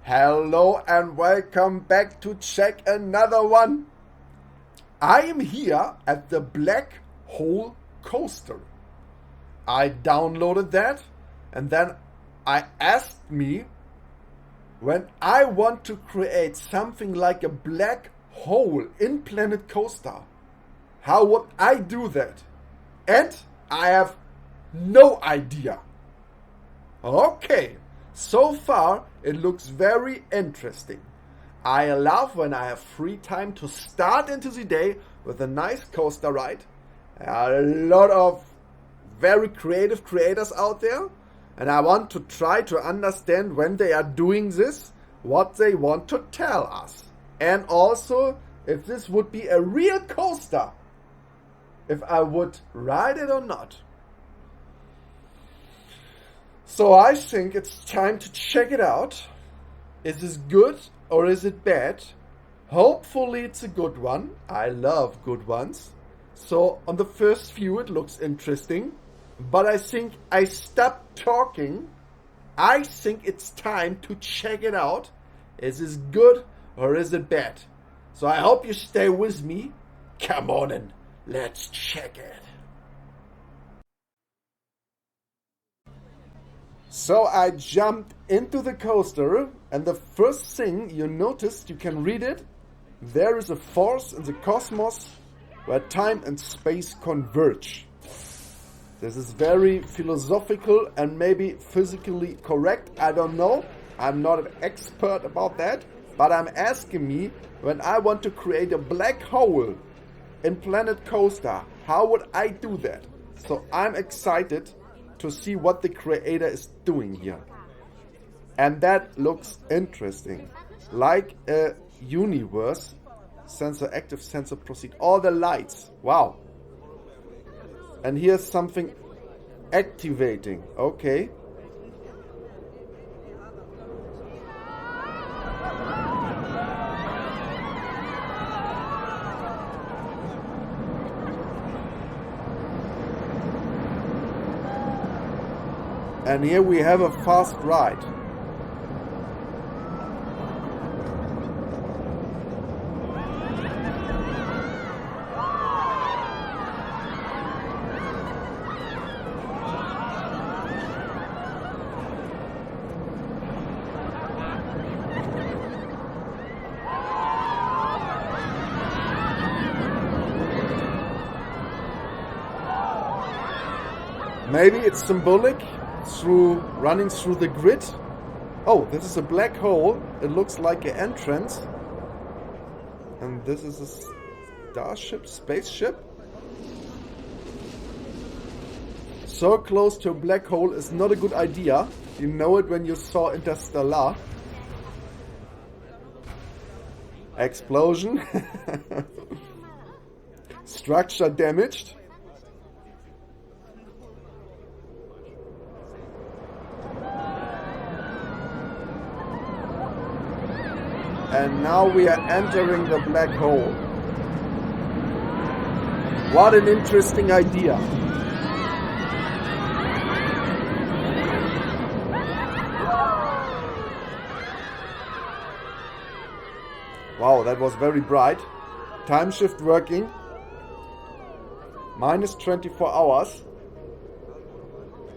Hello and welcome back to check another one. I am here at the Black Hole Coaster. I downloaded that and then I asked me when I want to create something like a black hole in Planet Coaster, how would I do that? And I have no idea. Okay, so far it looks very interesting. I love when I have free time to start into the day with a nice coaster ride. A lot of very creative creators out there, and I want to try to understand when they are doing this, what they want to tell us. And also, if this would be a real coaster, if I would ride it or not. So I think it's time to check it out. Is this good or is it bad? Hopefully it's a good one. I love good ones. So on the first view it looks interesting. But I think I stopped talking. I think it's time to check it out. Is this good or is it bad? So I hope you stay with me. Come on and let's check it. So I jumped into the coaster, and the first thing you noticed, you can read it. There is a force in the cosmos where time and space converge. This is very philosophical and maybe physically correct. I don't know. I'm not an expert about that. But I'm asking me, when I want to create a black hole in Planet Coaster, how would I do that? So I'm excited to see what the creator is doing here. And that looks interesting. Like a universe, sensor active, sensor proceed. All the lights. Wow. And here's something activating. Okay. And here we have a fast ride. Maybe it's symbolic. Running through the grid. Oh, this is a black hole. It looks like an entrance. And this is a starship, spaceship. So close to a black hole is not a good idea. You know it when you saw Interstellar. Explosion. Structure damaged. And now we are entering the black hole. What an interesting idea. Wow, that was very bright. Time shift working. Minus 24 hours.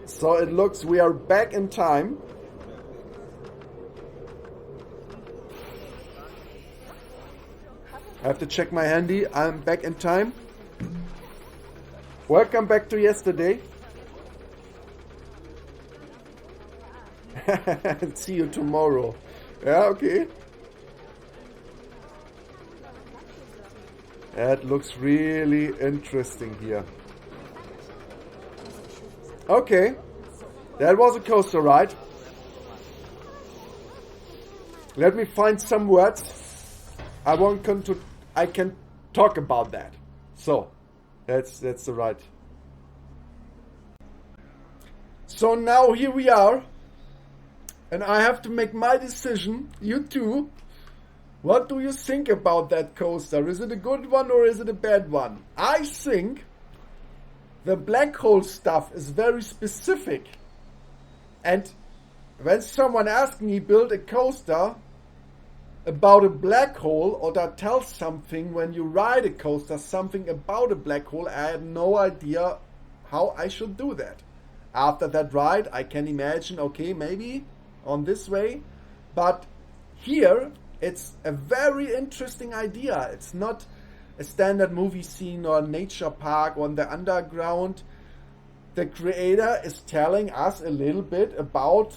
So it looks we are back in time. I have to check my handy. I'm back in time. Welcome back to yesterday. See you tomorrow. Yeah, okay. That looks really interesting here. Okay. That was a coaster ride. Let me find some words. I can talk about that. So, that's the right. So now here we are. And I have to make my decision. You too. What do you think about that coaster? Is it a good one or is it a bad one? I think the black hole stuff is very specific. And when someone asks me build a coaster about a black hole, or that tells something when you ride a coaster, something about a black hole, I had no idea how I should do that. After that ride, I can imagine, okay, maybe on this way, but here it's a very interesting idea. It's not a standard movie scene or a nature park or in the underground. The creator is telling us a little bit about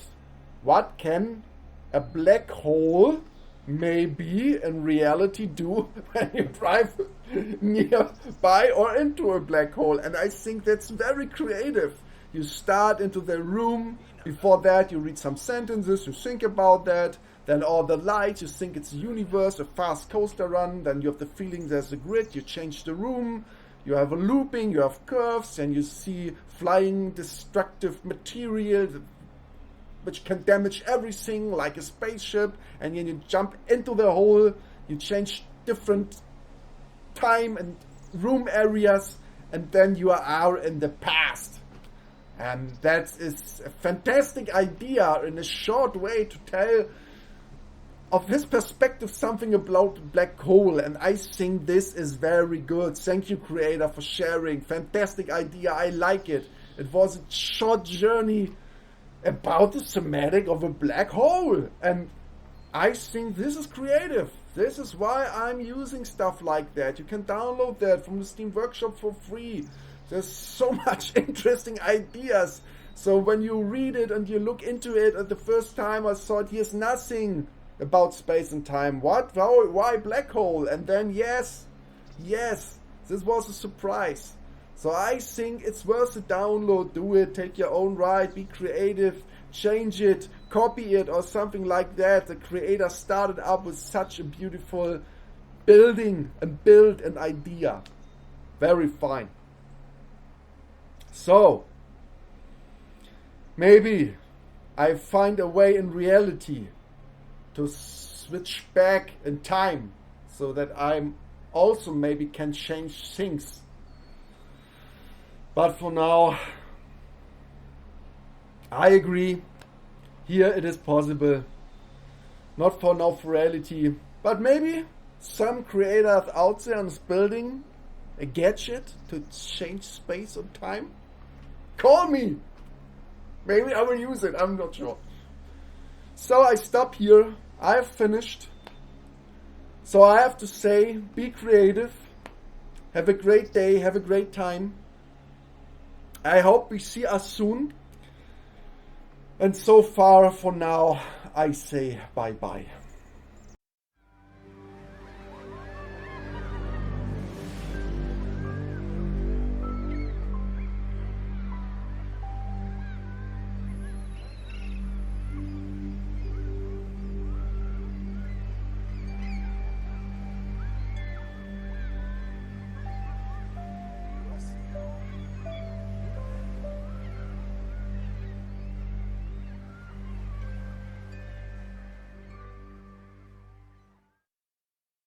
what can a black hole maybe in reality do when you drive nearby or into a black hole. And I think that's very creative. You start into the room, before that you read some sentences, you think about that, then all the lights, you think it's a universe, a fast coaster run, then you have the feeling there's a grid, you change the room, you have a looping, you have curves, and you see flying destructive material which can damage everything like a spaceship, and then you jump into the hole, you change different time and room areas, and then you are in the past. And that is a fantastic idea in a short way to tell of his perspective something about the black hole, and I think this is very good. Thank you, creator, for sharing. Fantastic idea, I like it. It was a short journey about the thematic of a black hole, and I think this is creative. This is why I'm using stuff like that. You can download that from the Steam Workshop for free. There's so much interesting ideas. So when you read it and you look into it at the first time, I thought here's nothing about space and time. What? Why black hole? And then yes, this was a surprise. So I think it's worth a download. Do it, take your own ride, be creative, change it, copy it or something like that. The creator started up with such a beautiful build an idea. Very fine. So, maybe I find a way in reality to switch back in time so that I also maybe can change things. But for now, I agree. Here it is possible. Not for now for reality, but maybe some creator out there is building a gadget to change space or time. Call me! Maybe I will use it, I'm not sure. So I stop here. I have finished. So I have to say, be creative. Have a great day, have a great time. I hope we see us soon. And so far for now, I say bye-bye.